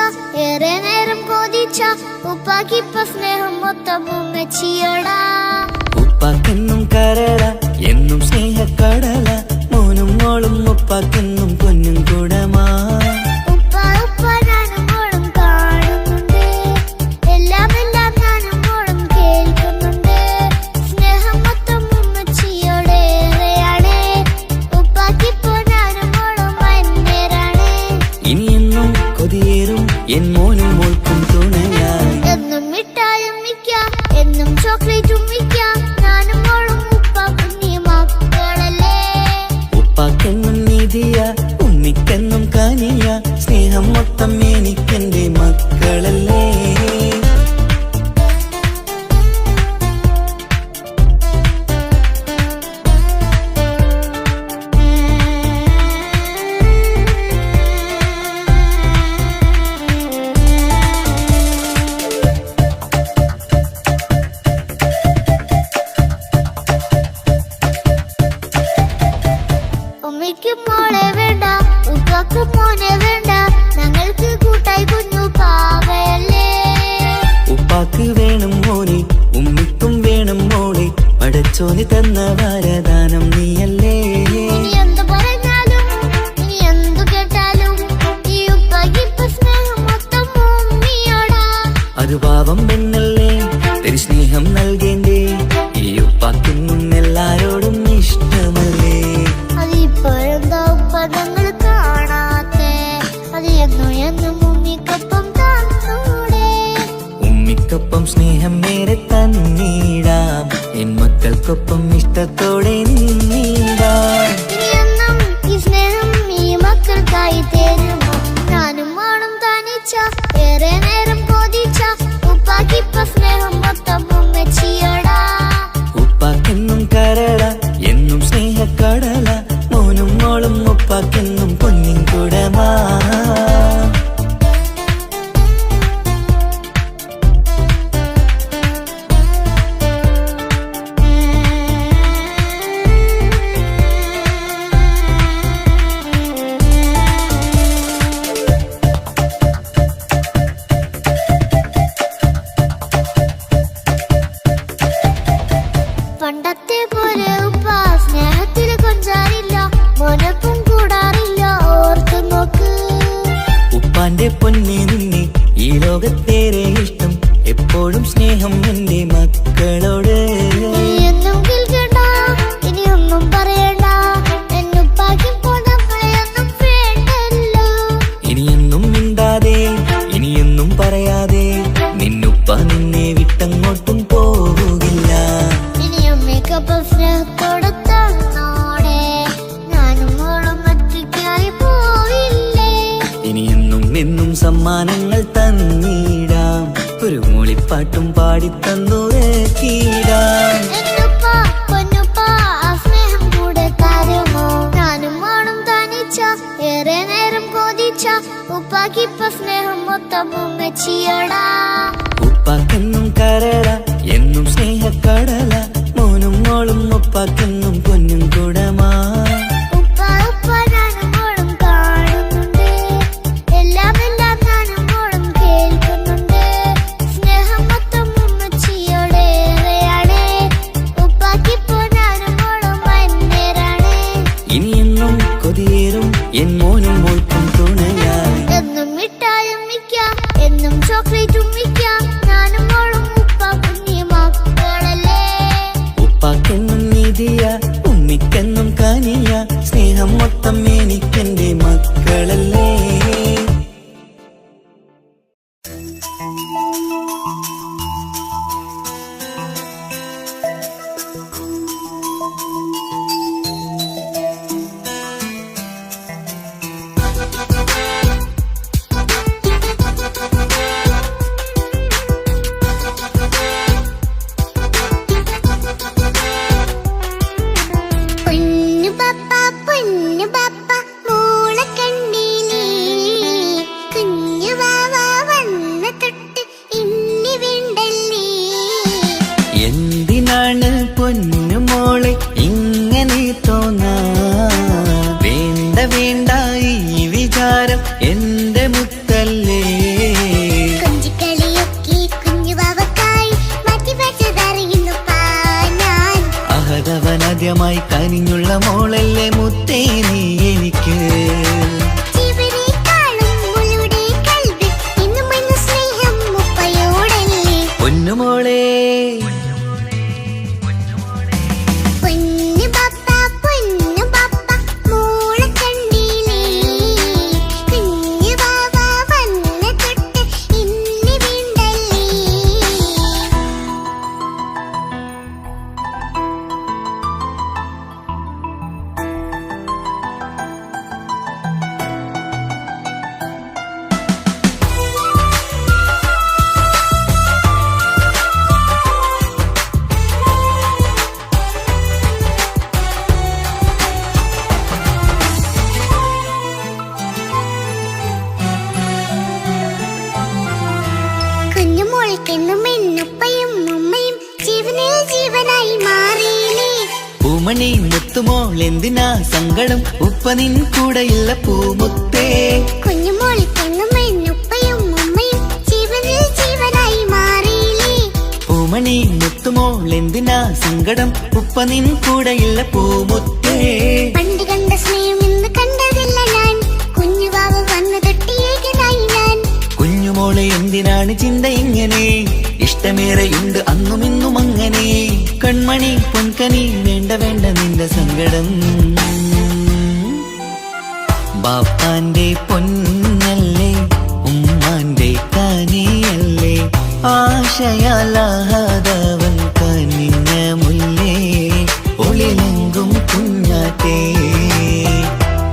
Speaker 4: ഏറെ നേരം കൊതിച്ച ഉപ്പാക്കിപ്പ സ്നേഹം മൊത്തം ഉമ്മച്ചിയോടാ
Speaker 3: ഉപ്പാക്കെന്നും കരള എന്നും സ്നേഹക്കടല മോനും മോളും ഉപ്പാക്കെന്നും പൊന്നും കുടമാ
Speaker 4: ഉപ്പ ഉപ്പ ഞാനും മോളും കാണുന്നുണ്ട് എല്ലാം എല്ലാം ഞാനും മോളും കേൾക്കുന്നുണ്ട് സ്നേഹം മൊത്തം ഉമ്മച്ചിയോടേറെയാണ് ഉപ്പാക്കിപ്പോ ഞാനും മോളും അന്യരാണ്
Speaker 3: ഇനിയെന്നും കൊതിയേറും എൻ മോനും മോൾക്കും തുണയായി
Speaker 4: എന്നും മിഠായും മിക്കാം എന്നും ചോക്ലേറ്റും മിക്കാം ഞാനും മോളും ഉപ്പ കുഞ്ഞി മക്കളല്ലേ
Speaker 3: ഉപ്പാക്കെന്നും നീതിയ ഉമ്മിക്കെന്നും കാനിയ സ്നേഹം മൊത്തം എനിക്കെന്റെ മക്കളല്ലേ
Speaker 4: ഉമ്മയ്ക്ക് മോളെ വേണ്ട ഉപ്പാക്ക് മോനെ വേണ്ട ഞങ്ങൾക്ക് കൂട്ടായി കുഞ്ഞു പാവയല്ലേ
Speaker 3: ഉപ്പാക്ക് വേണം മോനെ ഉമ്മിക്കും വേണം മോളെ പടച്ചോന് തന്ന വരദാനം നീയല്ലേ
Speaker 4: ഇനി എന്ത് പറഞ്ഞാലും ഇനി എന്തു കേട്ടാലും ഈ ഉപ്പാക്കിപ്പ സ്നേഹം മൊത്തം ഉമ്മിയോടാ
Speaker 3: അത് പാവം പെണ്ണല്ലേ തിരു സ്നേഹം നൽകേണ്ടേ ഈ ഉപ്പാക്കെന്നും എല്ലാരോടും ഇഷ്ടമല്ലേ
Speaker 4: അതിപ്പോഴെന്താ ഉപ്പ ഞങ്ങൾ കാണാത്തെ അത് എന്നും എന്നും ഉമ്മിക്കൊപ്പം തന്നൂടെ
Speaker 3: ഉമ്മിക്കൊപ്പം സ്നേഹം നേരെ തന്നീടാം എൻ മക്കൾക്കൊപ്പം ഇഷ്ടത്തോടെ നിന്നീടാം
Speaker 4: ഇനിയെന്നും ഈ സ്നേഹം ഈ മക്കൾക്കായി തരുമോ ഞാനും മോണും തനിച്ച ഏറെ നേരം കൊതിച്ച ഉപ്പാക്കിപ്പ സ്നേഹം മൊത്തം ഉമ്മച്ചിയോടാ
Speaker 3: ഉപ്പാക്കെന്നും കരള എന്നും സ്നേഹക്കടല മോനും മോളും ഉപ്പാക്കെന്നും പൊന്നിൻ കുടമാ വാങ്ങിത്തന്നു കീടാൻ.
Speaker 4: എന്നുപ്പാ പൊന്നുപ്പാ ആ സ്നേഹം കൂടെ തരുമോ? ഞാനും മോളും തനിച്ച ഏറെ നേരം കൊതിച്ച ഉപ്പാക്കിപ്പ സ്നേഹം മൊത്തം ഉമ്മച്ചിയോടാ.
Speaker 3: ഉപ്പാക്കെന്നും കരള എന്നും സ്നേഹക്കടല, മോനും മോളും ഉപ്പാക്കെന്നും പൊന്നും കുടമാ.
Speaker 4: ഉപ്പ ഉപ്പ ഞാനും മോളും കാണുന്നുണ്ട്, എല്ലാം എല്ലാം ഞാനും മോളും കേൾക്കുന്നുണ്ട്. സ്നേഹം മൊത്തം ഉമ്മച്ചിയോടേറെയാണ്, ഉപ്പാക്കിപ്പോ ഞാനും മോളും വന്നേരാണ്.
Speaker 3: ഇനിയെന്നും കൊതിയേറും എൻ മോനും മോൾക്കും തുണയായി.
Speaker 4: എന്നും മിഠായും മിക്കാം, എന്നും ചോക്ലേറ്റും മിക്കാം, ഞാനും മോളും ഉപ്പ കുഞ്ഞി മക്കളല്ലേ.
Speaker 3: ഉപ്പാക്കെന്നും നിധിയ ഉമ്മിക്കെന്നും കാനിയ, സ്നേഹം മൊത്തം എനിക്കെന്റെ മക്കളല്ലേ.
Speaker 4: പൊന്നു പപ്പ മോളെ കണ്ടില്ലേ, കുഞ്ഞു വാവ വന്ന തൊട്ട് ഇന്നി വേണ്ടല്ലേ.
Speaker 3: എന്തിനാണ് പൊന്നു മോളെ ഇങ്ങനെ തോന്നാ? വേണ്ട വേണ്ട ഈ വിചാരം എന്റെ മുത്തല്ലേ.
Speaker 4: കൊഞ്ചിക്കളിയൊക്കെ കുഞ്ഞു വാവക്കായി മാറ്റി വെച്ചതറിയുന്നു ഞാൻ.
Speaker 3: അഹതവനാദ്യമായി കനിഞ്ഞുള്ള മോളല്ലേ മുത്തേ നീ എനിക്ക്.
Speaker 4: ജീവനേക്കാളും മുളുടെ കൽവിൽ ഇന്നും എന്ന സ്നേഹം ഉപ്പയോടല്ലേ.
Speaker 3: പൊന്നുമോളെ
Speaker 4: പൊന്നു പപ്പ മോളെ കണ്ടില്ലേ, കുഞ്ഞു വാവ വന്ന തൊട്ട് ഇന്നി വീണ്ടല്ലേ. കുഞ്ഞുമോൾക്കെന്നും എന്നുപ്പയും ഉമ്മയും ജീവനിൽ ജീവനായി മാറിയില്ലേ.
Speaker 3: പൂമണി മുത്തുമോൾ എന്തിനാ സങ്കടം, ഉപ്പ നിൻ കൂടെയില്ല പൂമുത്തേ.
Speaker 4: കുഞ്ഞുമോൾക്കെന്നും എന്നുപ്പയും ഉമ്മയും ജീവനിൽ ജീവനായി മാറിയില്ലേ.
Speaker 3: പൂമണി മുത്തുമോൾ എന്തിനാ സങ്കടം, ഉപ്പ നിൻ കൂടെയില്ല പൂമുത്തേ.
Speaker 4: പണ്ട് കണ്ട സ്നേഹം ഇന്ന് കണ്ടതില്ല ഞാൻ, കുഞ്ഞുവാവ വന്ന തൊട്ടിയേകനായി ഞാൻ.
Speaker 3: കുഞ്ഞുമോളെ എന്തിനാണ് ചിന്ത ഇങ്ങനെ, ഇഷ്ടമേറെയുണ്ട് അന്നും ഇന്നും അങ്ങനെ. കൺമണി പൊൻകനി വേണ്ട വേണ്ട നിന്റെ സങ്കടം. ബാപ്പാന്റെ പൊന്നല്ലേ ഉമ്മാന്റെ കനിയല്ലേ, ആശയാലാഹതവൻ കനിഞ്ഞ മുല്ലേ. ഒളിലെങ്കും കുഞ്ഞാറ്റേ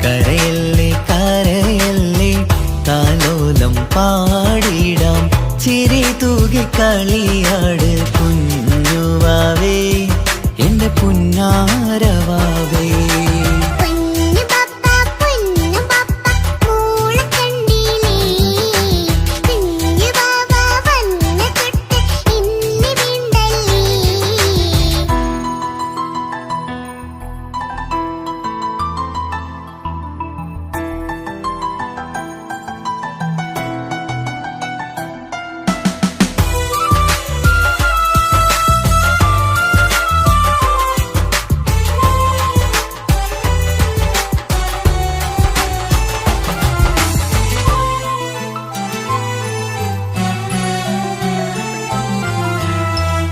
Speaker 3: കരയല്ലേ കരയല്ലേ, താലോലം പാടിടാം ചിരി തൂകി കളിയാട് കുഞ്ഞുവാവേ എന്റെ പുന്നാരവാവേ.
Speaker 4: പൊന്നു പപ്പ മോളെ കണ്ടില്ലേ, കുഞ്ഞു വാവ വന്ന തൊട്ട് ഇന്നി വീണ്ടല്ലേ.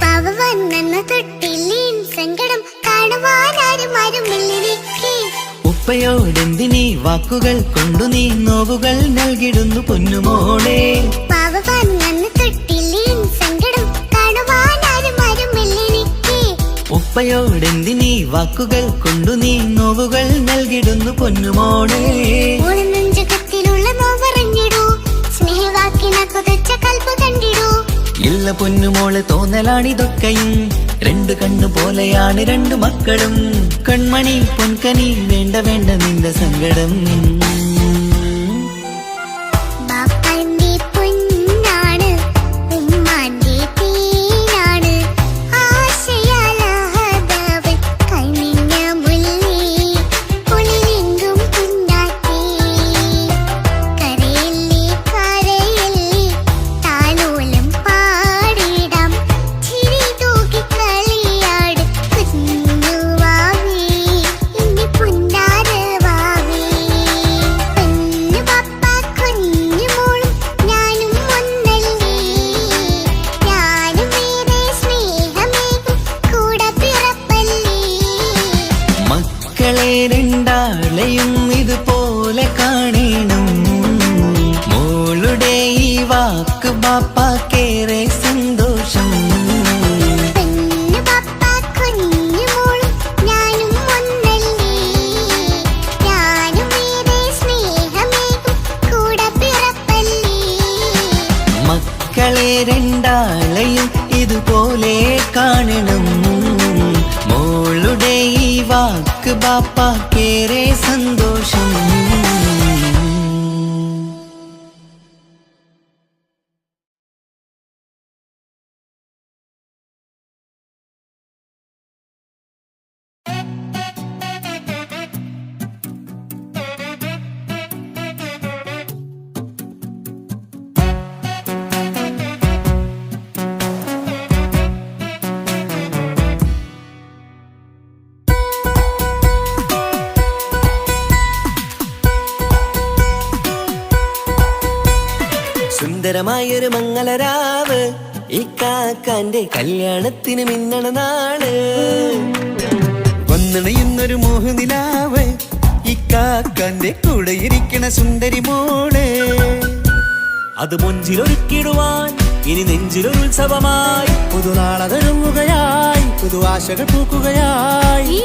Speaker 4: പാവ വന്നെന്ന തൊട്ടില്ലേൻ സങ്കടം കാണുവാനാരും ആരുമില്ലിരിക്കെ.
Speaker 3: ഉപ്പയോടെന്തിനീ വാക്കുകൾ കൊണ്ടു നീ നോവുകൾ നൽകിടുന്നു പൊന്നുമോളെ.
Speaker 4: പാവ വന്നെന്ന തൊട്ടില്ലേൻ സങ്കടം കാണുവാനാരും ആരുമില്ലിരിക്കെ.
Speaker 3: ഉപ്പയോടെന്തിനീ വാക്കുകൾ കൊണ്ടു നീ നോവുകൾ നൽകിടുന്നു പൊന്നുമോളെ.
Speaker 4: ഓളെ നെഞ്ചകത്തിലുള്ള നോവറിഞ്ഞിടൂ, സ്നേഹവാക്കിന കൊതച്ച കൽപ്പ് കണ്ടിടൂ.
Speaker 3: ഇല്ല അല്ല പൊന്നുമോള് തോന്നലാണിതൊക്കെയും രണ്ടു കണ്ണു പോലെയാണ് രണ്ടു മക്കളും കൺമണി പൊൻകനി വേണ്ട വേണ്ട നിന്റെ സങ്കടം രണ്ടാളെയും ഇതുപോലെ കാണണം മോളുടെ ഈ വാക്ക് ബാപ്പാക്കേറെ സന്തോഷം മക്കളെ രണ്ടാളെയും ഇതുപോലെ കാണണം മോളുടെ ഈ വാക്ക് ബാപ്പാക്കേറെ സന്തോഷം സുന്ദരമായൊരു മംഗളരാവ് ഈ കാക്കാന്റെ കല്യാണത്തിന് മിന്നണ നാള് വന്നണയുന്നൊരു മോഹനിലാവ് ഈ കാക്കാന്റെ കൂടെ ഇരിക്കണ സുന്ദരി മോള് അത് മൊഞ്ചിലൊരുക്കിടുവാൻ ഇനി നെഞ്ചിലൊരു ഉത്സവമായി പുതുനാളതൊരുങ്ങുകയായി പുതു ആശകൾ പൂക്കുകയായി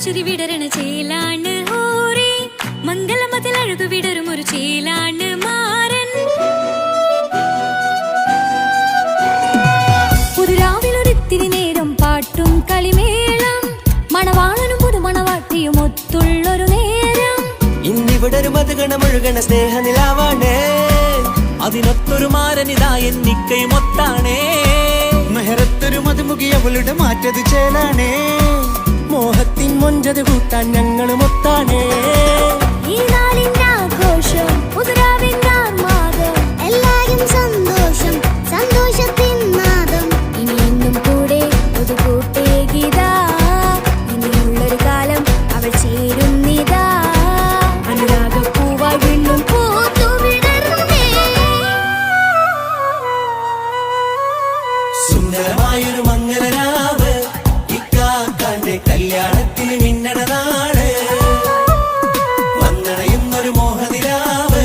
Speaker 1: ചിരി വിടരണ ചേലാണ് ഹോറി മംഗളമതിൽ അഴകു വിടരും ഒരു ചേലാണ് മാരൻ പുതുരാവിലൊരിത്തിരി നേരം പാട്ടും കളിമേളം മണവാളനും പുതുമണവാട്ടിയും ഒത്തുള്ളൊരു നേരം
Speaker 3: ഇന്നിവിടൊരു മധുഗണമൊഴുകണ സ്നേഹനിലാവാണേ അതിനൊത്തൊരു മാരനിതാ എന്നിക്കയും ഒത്താണേ മെഹറത്തൊരു മധുമുഖി അവളുടെ മാറ്റത് ചേലാണേ മോഹത്തിൻ മൊഞ്ചത് കൂട്ടാൻ ഞങ്ങളും ഒത്താണേ
Speaker 1: ഈ നാളിന്റെ ആഘോഷം പുതുരാവിന്റെ ആർമാദം എല്ലാരും സന്തോഷം സന്തോഷത്തിൻ നാദം ഇനി എന്നും കൂടെ പുതുകൂട്ടേ ഗീതാ ഇനിയുള്ളൊരു കാലം അവൾ ചേരുന്നിതാ അനുരാഗപ്പൂവായി വീണ്ടും പൂത്തുവിടർന്നേ
Speaker 3: സുന്ദരമായൊരു മംഗളരാവ് ഇക്കാക്കാന്റെ കല്യാണത്തിന് മിന്നണ നാള് വന്നണയുന്നൊരു മോഹനിലാവ്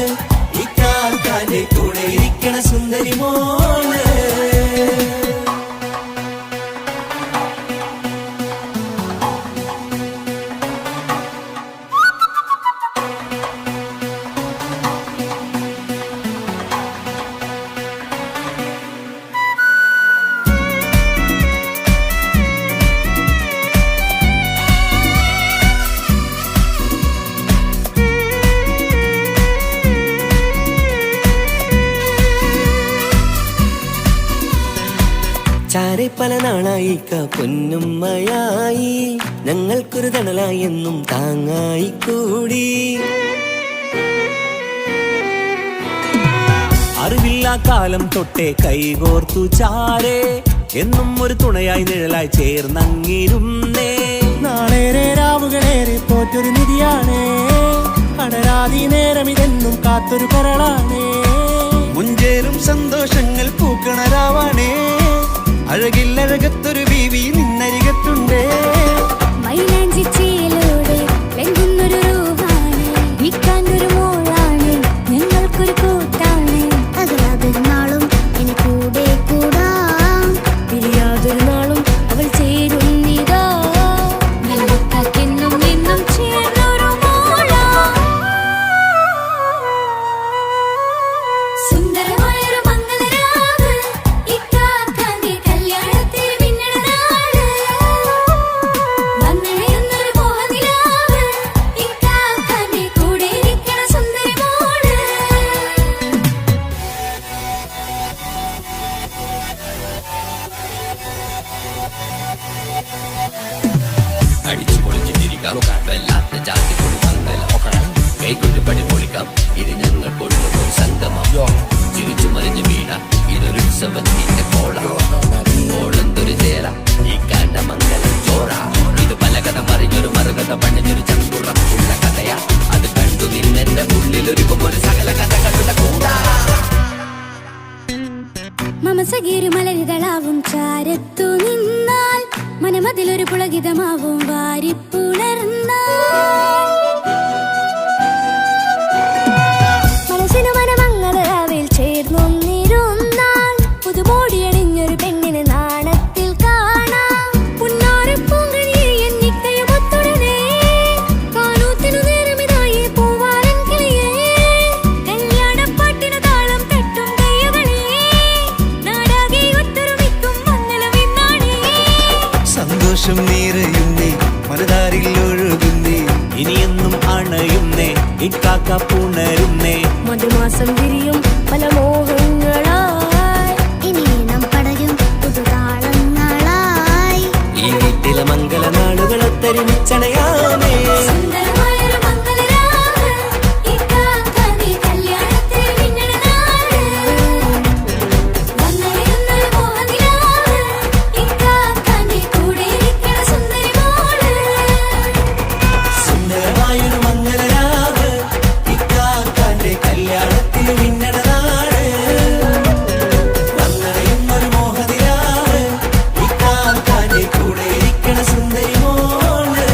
Speaker 3: പല നാളായി പൊന്നുമ്മയായി ഞങ്ങൾക്കൊരു തണലായി എന്നും താങ്ങായി കൂടി. അറിവില്ലാ കാലം തൊട്ടേ കൈകോർത്തു ചാരേ എന്നും ഒരു തുണയായി നിഴലായി ചേർന്നങ്ങിരുന്നേ.
Speaker 5: നാളേറെ രാവുകളേറെ പോറ്റൊരു നിധിയാണേ, അടരാതി നേരം ഇതെന്നും കാത്തൊരു കരളാണേ.
Speaker 3: മുഞ്ചേറും സന്തോഷങ്ങൾ പൂക്കണരാവാണേ, അഴകില്ലഴകത്തൊരു ബീവി നിന്നരികത്തുണ്ടേ.
Speaker 1: മൈലാഞ്ചി ചേലോടെ ലംഘുന്നൊരു റൂഹാണ്, വിൽക്കാനൊരു മോളാണ്, ഞങ്ങൾക്കൊരു കൂട്ടാണ്.
Speaker 4: അകലാതൊരു നാളും ഇനി കൂടെ കൂടാം,
Speaker 1: പിരിയാതൊരു നാളും അവൾ ചേരുന്നിതാ. നെല്ലുക്കാക്കെന്നും എന്നും ചേർന്നൊരു മോള. സുന്ദരമായൊരു മംഗളരാവ്, ഇക്കാക്കാന്റെ കല്യാണത്തിൽ മിന്നണ നാള്. വന്നണയുന്നൊരു മോഹനിലാവ്, ഇക്കാക്കാന്റെ കൂടെ ഇരിക്കണ സുന്ദരി മോള്.
Speaker 6: അടിച്ചു പൊളിച്ചിട്ടിരിക്കാം, വല്ലാത്ത ജാതി കൊടുമംഗലം. കൈകൊണ്ട് പടി പൊളിക്കാം, ഇത് ഞങ്ങൾ കൊണ്ടുപോയി സംഗമം. ചിരിച്ചു മറിഞ്ഞു വീണ ഇതൊരു ഉത്സവത്തിന്റെ കോളം. കോളന്തൊരു ചേര ഈ കാണ്ട മംഗലം ചോറ. ഇത് പലകഥ മറിഞ്ഞൊരു മറുകഥ പണിഞ്ഞൊരു ചങ്കുറപ്പുള്ള കഥയാ. അത് കണ്ടു നിന്നെന്റെ ഉള്ളിലൊരുക്കും ഒരു സകല കഥകളുടെ കൂടാ.
Speaker 1: മമസകീരു മലരിതളാവും ചാരത്തു നിന്നാൽ, മനമതിലൊരു പുളകിതമാവും വാരിപ്പുണർന്നാൽ. മനസ്സിനു മനമങ്ങതരാവിൽ ചേർന്നൊന്നിരുന്നാൽ, പുതുമോടിയണിഞ്ഞൊരു പെണ്ണിന് നാണത്തിൽ കാണാം. പുന്നാരപ്പൂങ്കനിയെ എന്നിക്കയുമൊത്തുടനെ, കാനൂത്തിനു നേരമിതായി പൂവാലൻ കിളിയേ. കല്യാണപ്പാട്ടിനു താളം തട്ടും കയ്യുകളെ, നാടാകെ ഒത്തൊരുമിക്കും മംഗളമെന്നാണേ.
Speaker 3: സന്തോഷം നിറയുന്നേ, മനതാരിൽ ഒഴുകുന്നേ, ഇനിയെന്നും അണയുന്നേ, ഇക്കാക്ക പുണരുന്നേ.
Speaker 1: മധുമാസം വിരിയും പല മോഹങ്ങളായി,
Speaker 4: ഇനി നാം പടരും പുതുതാളങ്ങളായി.
Speaker 3: ഈ വീട്ടിലെ മംഗള നാളുകളൊത്തരിച്ചണയാമേ.
Speaker 1: സുന്ദരമായൊരു മംഗളരാവ്, ഇക്കാക്കാന്റെ കല്യാണത്തിൽ മിന്നണ നാള്. വന്നണയുന്നൊരു മോഹനിലാവ്, ഇക്കാക്കാന്റെ കൂടെ ഇരിക്കണ സുന്ദരി മോള്.
Speaker 3: സുന്ദരമായൊരു മംഗളരാവ്, ഇക്കാക്കാന്റെ കല്യാണത്തിൽ മിന്നണ നാട്. വന്നണയുന്നൊരു മോഹനിലാവ്, ഇക്കാക്കാന്റെ കൂടെ ഇരിക്കണ സുന്ദരി മോള്.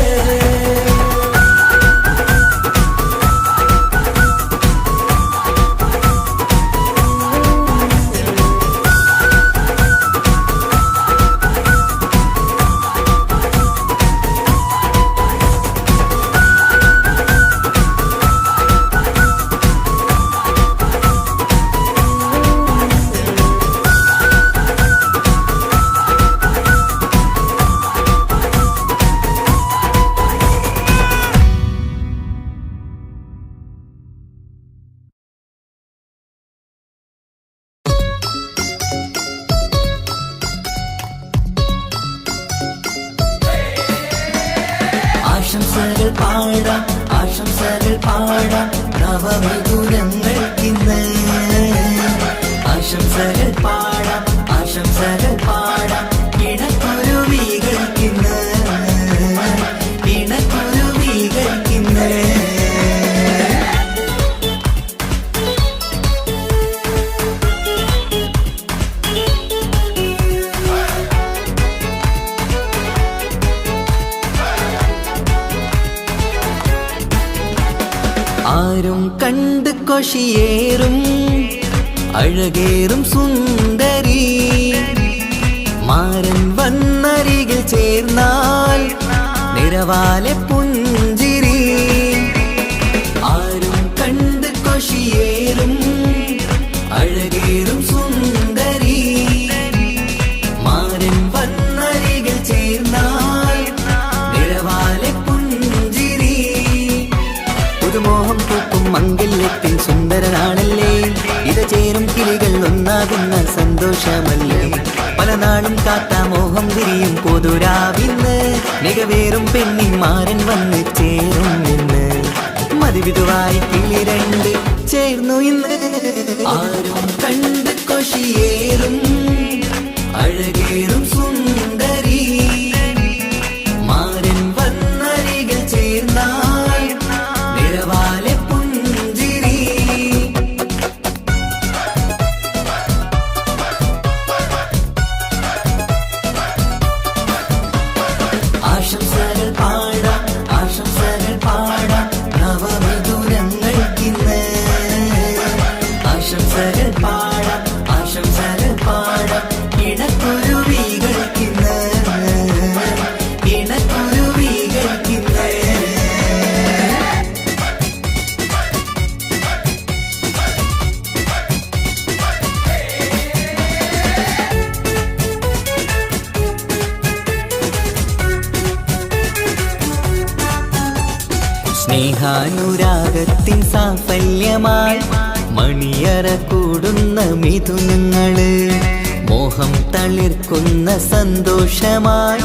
Speaker 3: ആശംസകൾ പാടാം, ആശംസകൾ പാടാം, നവമധുരങ്ങൾക്കിന്ന്. ആശംസകൾ പാടാം, ആശംസകൾ പാടാം, ഇണക്കുരുവികൾക്കിന്ന്, ഇണക്കുരുവികൾക്കിന്ന്. ആരും കണ്ട് കൊഷിയേറും അഴകേറും സുന്ദരി, മാരൻ വന്നരികിൽ ചേർന്നാൽ നിറവാലെ പുഞ്ചിരി. ആരും കണ്ട് കൊഷിയേറും അഴകേറും സുന്ദരി, മാരൻ വന്നരികിൽ ചേർന്നാൽ നിറവാലെ പുഞ്ചിരി. പുതുമോഹം പൂക്കും മംഗല്യത്തിൻ സുന്ദരനാണല്ലേ, ഇത് ചേരും കിളികൾ ഒന്നാകുന്ന സന്തോഷമല്ലേ. പല നാളും കാത്ത മോഹം വിരിയും പൊതുരാവിന്ന് മികവേറും പെണ്ണിന്മാരൻ വന്ന് ചേരും ഇന്ന് മതിവിധുവായി കിളി രണ്ട് ചേർന്നു ഇന്ന് ആരും കണ്ട് കൊഷിയേറും അഴകേറും സുന്ദരി മാരൻ വന്നരികിൽ ചേർന്നാൽ നിറവാലെ പുഞ്ചിരി ആശംസകൾ പാടാം ആശംസകൾ പാടാം നവമിഥുനങ്ങൾക്കിന്ന് ആശംസകൾ പാടാം ആശംസകൾ പാടാം ഇണക്കുരുവികൾക്കിന്ന് ഇണക്കുരുവികൾക്കിന്ന് സ്നേഹാനുരാഗത്തിൻ സാഫല്യമായി മണിയറ കൂടുന്ന മിഥുനങ്ങള് മോഹം തളിർക്കുന്ന സന്തോഷമായി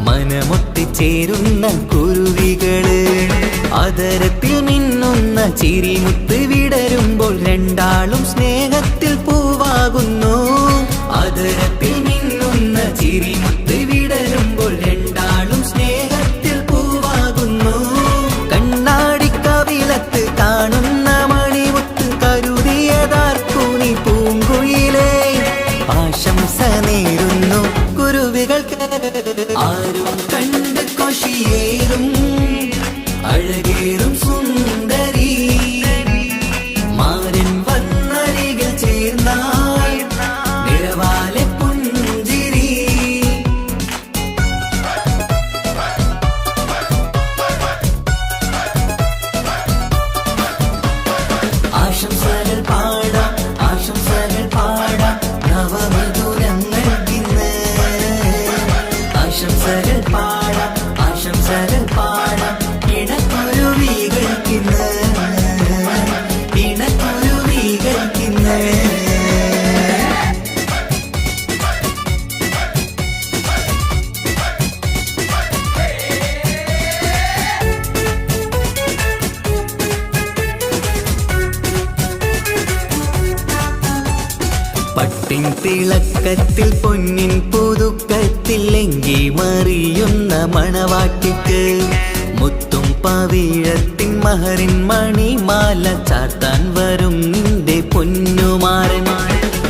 Speaker 3: മനമൊട്ടിച്ചേരുന്ന കുരുവികള് അതരത്തിൽ മിന്നുന്ന ചിരിമുത്ത് വിടരുമ്പോൾ രണ്ടാളും സ്നേഹത്തിൽ പൂവാകുന്നു അതരത്തിൽ മിന്നുന്ന ചിരിമുത്ത് വിടരുമ്പോൾ രണ്ടാളും സ്നേഹത്തിൽ പൂവാകുന്നു കണ്ണാടിക്കവിലത്ത് കാണുന്ന മണിമുത്ത് കരുതിയതാർക്കുനി പൂങ്കുയിലേ ആശംസ നേരുന്നു കുരുവികൾക്ക് ആരും കണ്ട് കൊഷിയേറും അഴകേറും സുന്ദരി മാരൻ വന്നരികിൽ ചേർന്നാൽ നിറവാലെ പുഞ്ചിരി ആശംസകൾ പാടാം ആശംസകൾ പാടാം നവമിഥുനങ്ങൾക്കിന്ന് ആശംസകൾ പാടാം ആശംസകൾ പാടാം ഇണക്കുരുവികൾക്കിന്ന് ഇണക്കുരുവികൾക്കിന്ന് പട്ടിൻ തിളക്കത്തിൽ പൊന്നിൻ പുതുക്കത്തിൽ എങ്കി മറിയുന്ന മണവാട്ടിക്ക് മുത്തും പവിഴത്തിൻ മഹറിൻ മണിമാല ചാർത്താൻ വരും നിന്റെ പൊന്നുമാരൻ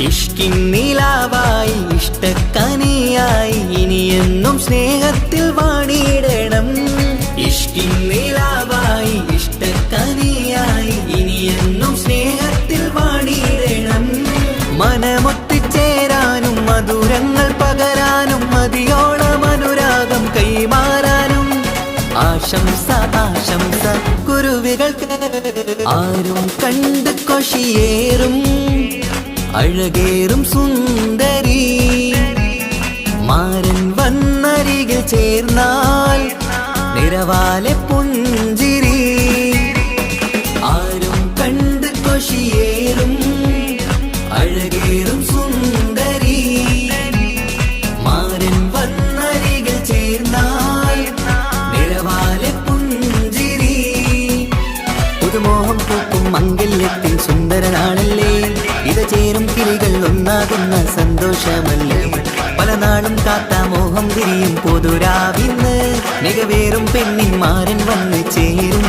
Speaker 3: ഇഷ്കിൻ നിലാവായി ഇഷ്ടക്കനിയായി ഇനിയെന്നും സ്നേഹത്തിൽ വാണിയിടണം ഇഷ്കിൻ നിലാവായി ഇഷ്ടക്കനിയായി ഇനിയെന്നും സ്നേഹത്തിൽ വാണിയിടണം മനമൊത്തിച്ചേരാനും മധുരങ്ങൾ പകരാനും മതിയോളം അനുരാഗം കൈമാറാനും ആശംസ ആശംസ കുരുവികൾക്ക് ആരും കണ്ട് കൊഷിയേറും അഴകേറും സുന്ദരി മാരൻ വന്നരികിൽ ചേർന്നാൽ നിറവാലെ പുഞ്ചിരി ആരും കണ്ട് കൊഷിയേറും അഴകേറും സുന്ദരി മാരൻ വന്നരികിൽ ചേർന്നാൽ നിറവാലെ പുഞ്ചിരി പുതുമോഹം പൂക്കും മംഗല്യത്തിൻ സുന്ദരനാണല്ലേ ഇത് ചേരും കിളികൾ ഒന്നാകുന്ന സന്തോഷമല്ലേ പല നാളും കാത്ത മോഹം വിരിയും പൊതുരാവിന്ന് മികവേറും പെണ്ണിന്മാരൻ വന്ന് ചേരും